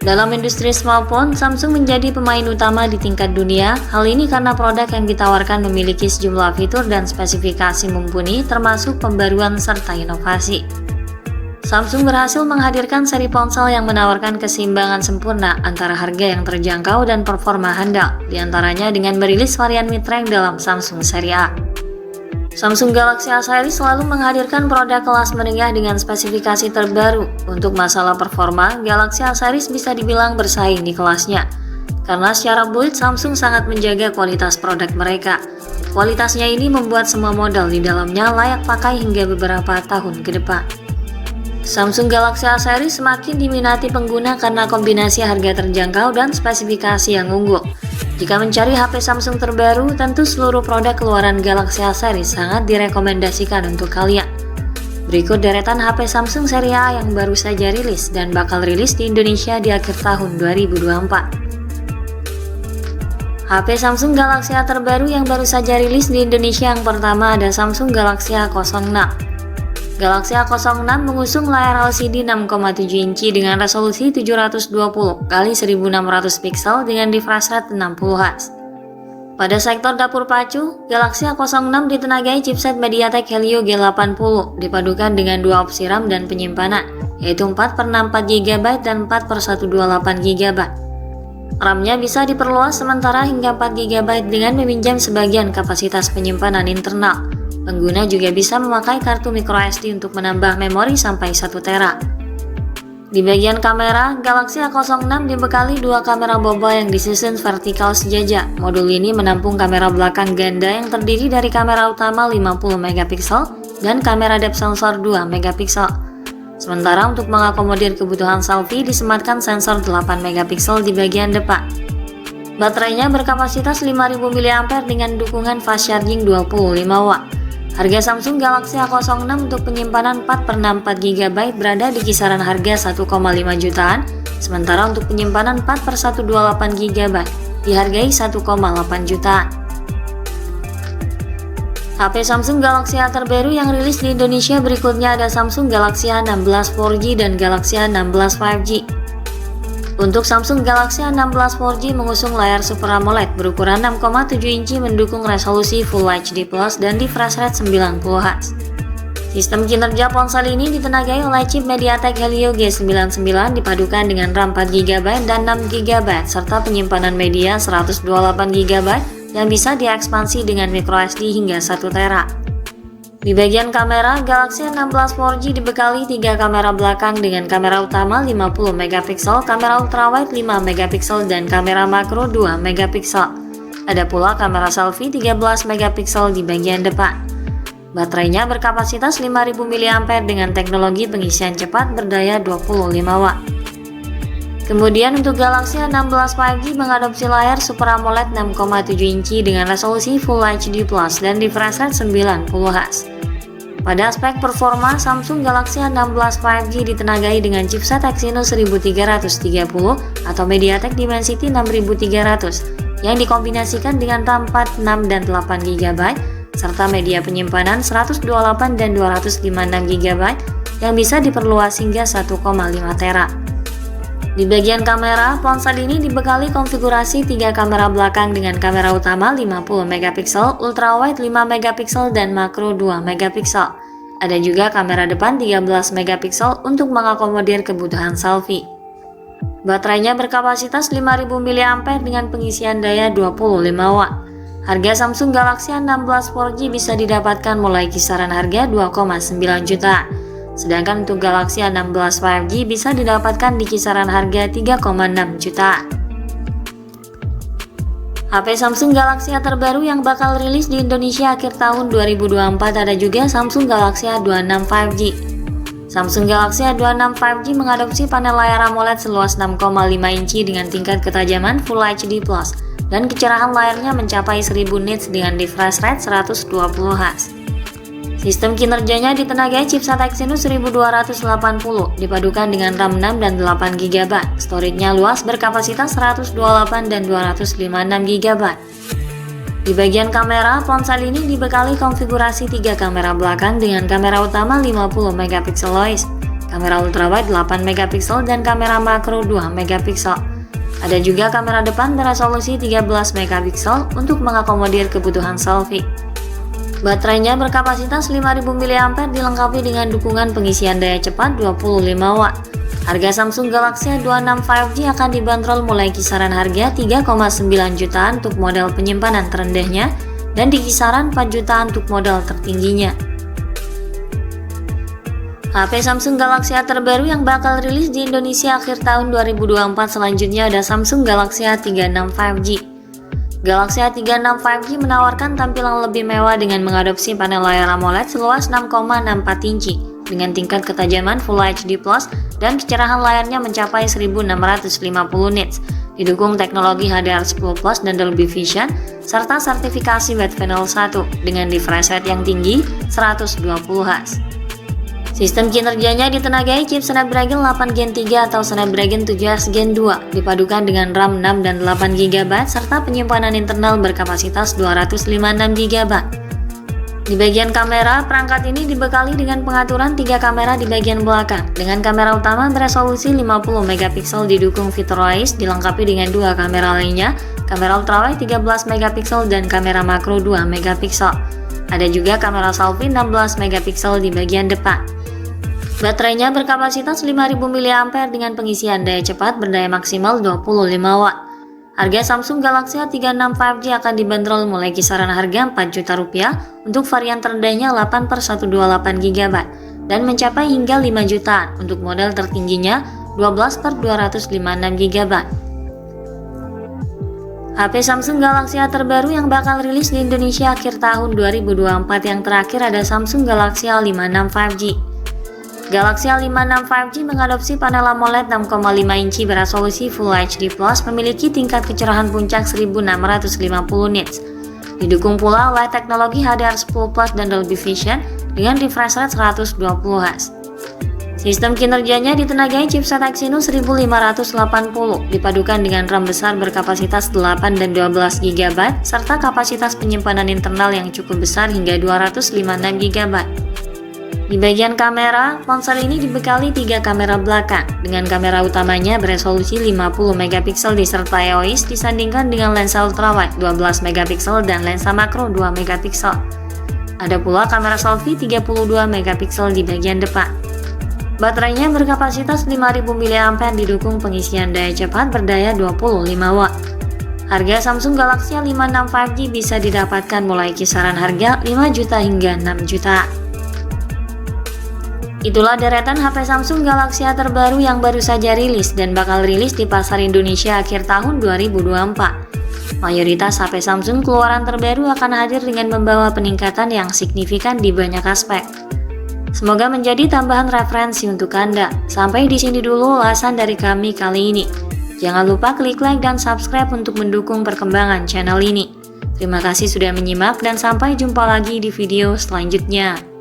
Dalam industri smartphone, Samsung menjadi pemain utama di tingkat dunia. Hal ini karena produk yang ditawarkan memiliki sejumlah fitur dan spesifikasi mumpuni, termasuk pembaruan serta inovasi. Samsung berhasil menghadirkan seri ponsel yang menawarkan keseimbangan sempurna antara harga yang terjangkau dan performa handal, diantaranya dengan merilis varian mid-range dalam Samsung seri A. Samsung Galaxy A series selalu menghadirkan produk kelas menengah dengan spesifikasi terbaru. Untuk masalah performa, Galaxy A series bisa dibilang bersaing di kelasnya. Karena secara build, Samsung sangat menjaga kualitas produk mereka. Kualitasnya ini membuat semua model di dalamnya layak pakai hingga beberapa tahun ke depan. Samsung Galaxy A series semakin diminati pengguna karena kombinasi harga terjangkau dan spesifikasi yang unggul. Jika mencari HP Samsung terbaru, tentu seluruh produk keluaran Galaxy A series sangat direkomendasikan untuk kalian. Berikut deretan HP Samsung seri A yang baru saja rilis dan bakal rilis di Indonesia di akhir tahun 2024. HP Samsung Galaxy A terbaru yang baru saja rilis di Indonesia yang pertama ada Samsung Galaxy A06. Galaxy A06 mengusung layar LCD 6,7 inci dengan resolusi 720x1600 pixel dengan refresh rate 60Hz. Pada sektor dapur pacu, Galaxy A06 ditenagai chipset MediaTek Helio G80 dipadukan dengan dua opsi RAM dan penyimpanan, yaitu 4/64GB dan 4/128GB. RAM-nya bisa diperluas sementara hingga 4GB dengan meminjam sebagian kapasitas penyimpanan internal. Pengguna juga bisa memakai kartu microSD untuk menambah memori sampai 1 tera. Di bagian kamera, Galaxy A06 dibekali dua kamera boba yang disusun vertikal sejajar. Modul ini menampung kamera belakang ganda yang terdiri dari kamera utama 50MP dan kamera depth sensor 2MP. Sementara untuk mengakomodir kebutuhan selfie disematkan sensor 8MP di bagian depan. Baterainya berkapasitas 5000 mAh dengan dukungan fast charging 25W. Harga Samsung Galaxy A06 untuk penyimpanan 4/64GB berada di kisaran harga 1,5 jutaan, sementara untuk penyimpanan 4/128GB dihargai 1,8 jutaan. HP Samsung Galaxy A terbaru yang rilis di Indonesia berikutnya ada Samsung Galaxy A16 4G dan Galaxy A16 5G. Untuk Samsung Galaxy A16 4G mengusung layar Super AMOLED berukuran 6,7 inci mendukung resolusi Full HD Plus dan refresh rate 90Hz. Sistem kinerja ponsel ini ditenagai oleh chip MediaTek Helio G99 dipadukan dengan RAM 4GB dan 6GB serta penyimpanan media 128GB yang bisa diekspansi dengan microSD hingga 1 tera. Di bagian kamera, Galaxy A16 4G dibekali 3 kamera belakang dengan kamera utama 50MP, kamera ultrawide 5MP dan kamera makro 2MP. Ada pula kamera selfie 13MP di bagian depan. Baterainya berkapasitas 5000 mAh dengan teknologi pengisian cepat berdaya 25W. Kemudian untuk Galaxy A16 5G mengadopsi layar Super AMOLED 6,7 inci dengan resolusi Full HD Plus dan refresh rate 90Hz. Pada aspek performa, Samsung Galaxy A16 5G ditenagai dengan chipset Exynos 1330 atau MediaTek Dimensity 6300 yang dikombinasikan dengan RAM 4, 6, dan 8GB serta media penyimpanan 128 dan 256GB yang bisa diperluas hingga 1,5 tera. Di bagian kamera, ponsel ini dibekali konfigurasi 3 kamera belakang dengan kamera utama 50MP, ultrawide 5MP dan makro 2MP. Ada juga kamera depan 13MP untuk mengakomodir kebutuhan selfie. Baterainya berkapasitas 5000 mAh dengan pengisian daya 25W. Harga Samsung Galaxy A16 4G bisa didapatkan mulai kisaran harga 2,9 juta. Sedangkan untuk Galaxy A16 5G bisa didapatkan di kisaran harga 3,6 juta. HP Samsung Galaxy A terbaru yang bakal rilis di Indonesia akhir tahun 2024 ada juga Samsung Galaxy A26 5G. Samsung Galaxy A26 5G mengadopsi panel layar AMOLED seluas 6,5 inci dengan tingkat ketajaman Full HD Plus dan kecerahan layarnya mencapai 1000 nits dengan refresh rate 120Hz. Sistem kinerjanya ditenagai chipset Exynos 1280 dipadukan dengan RAM 6 dan 8GB. Storage-nya luas berkapasitas 128 dan 256GB. Di bagian kamera, ponsel ini dibekali konfigurasi 3 kamera belakang dengan kamera utama 50MP lois, kamera ultrawide 8 megapiksel dan kamera makro 2 megapiksel. Ada juga kamera depan beresolusi 13 megapiksel untuk mengakomodir kebutuhan selfie. Baterainya berkapasitas 5000 mAh dilengkapi dengan dukungan pengisian daya cepat 25 watt. Harga Samsung Galaxy A26 5G akan dibanderol mulai kisaran harga 3,9 jutaan untuk model penyimpanan terendahnya dan di kisaran 4 jutaan untuk model tertingginya. HP Samsung Galaxy A terbaru yang bakal rilis di Indonesia akhir tahun 2024 selanjutnya ada Samsung Galaxy A36 5G. Galaxy A36 5G menawarkan tampilan lebih mewah dengan mengadopsi panel layar AMOLED seluas 6,64 inci dengan tingkat ketajaman Full HD+ dan kecerahan layarnya mencapai 1650 nits. Didukung teknologi HDR10+ dan Dolby Vision serta sertifikasi White Panel 1 dengan refresh rate yang tinggi 120Hz. Sistem kinerjanya ditenagai chip Snapdragon 8 Gen 3 atau Snapdragon 7X Gen 2 dipadukan dengan RAM 6 dan 8 GB serta penyimpanan internal berkapasitas 256 GB. Di bagian kamera, perangkat ini dibekali dengan pengaturan 3 kamera di bagian belakang. Dengan kamera utama beresolusi 50 megapiksel didukung fitur OIS dilengkapi dengan 2 kamera lainnya, kamera ultrawide 13 megapiksel dan kamera makro 2 megapiksel. Ada juga kamera selfie 16 megapiksel di bagian depan. Baterainya berkapasitas 5000 mAh dengan pengisian daya cepat berdaya maksimal 25 watt. Harga Samsung Galaxy A36 5G akan dibanderol mulai kisaran harga 4 juta rupiah untuk varian terendahnya 8/128 GB dan mencapai hingga 5 jutaan untuk model tertingginya 12/256 GB. HP Samsung Galaxy A terbaru yang bakal rilis di Indonesia akhir tahun 2024 yang terakhir ada Samsung Galaxy A56 5G. Galaxy A56 5G mengadopsi panel AMOLED 6,5 inci beresolusi Full HD+, memiliki tingkat kecerahan puncak 1650 nits. Didukung pula oleh teknologi HDR10+ dan Dolby Vision dengan refresh rate 120Hz. Sistem kinerjanya ditenagai chipset Exynos 1580 dipadukan dengan RAM besar berkapasitas 8 dan 12 GB serta kapasitas penyimpanan internal yang cukup besar hingga 256 GB. Di bagian kamera, ponsel ini dibekali 3 kamera belakang dengan kamera utamanya beresolusi 50 megapiksel disertai OIS disandingkan dengan lensa ultrawide 12 megapiksel dan lensa makro 2 megapiksel. Ada pula kamera selfie 32 megapiksel di bagian depan. Baterainya berkapasitas 5000 mAh didukung pengisian daya cepat berdaya 25 watt. Harga Samsung Galaxy A56 5G bisa didapatkan mulai kisaran harga 5 juta hingga 6 juta. Itulah deretan HP Samsung Galaxy A terbaru yang baru saja rilis dan bakal rilis di pasar Indonesia akhir tahun 2024. Mayoritas HP Samsung keluaran terbaru akan hadir dengan membawa peningkatan yang signifikan di banyak aspek. Semoga menjadi tambahan referensi untuk Anda. Sampai di sini dulu ulasan dari kami kali ini. Jangan lupa klik like dan subscribe untuk mendukung perkembangan channel ini. Terima kasih sudah menyimak dan sampai jumpa lagi di video selanjutnya.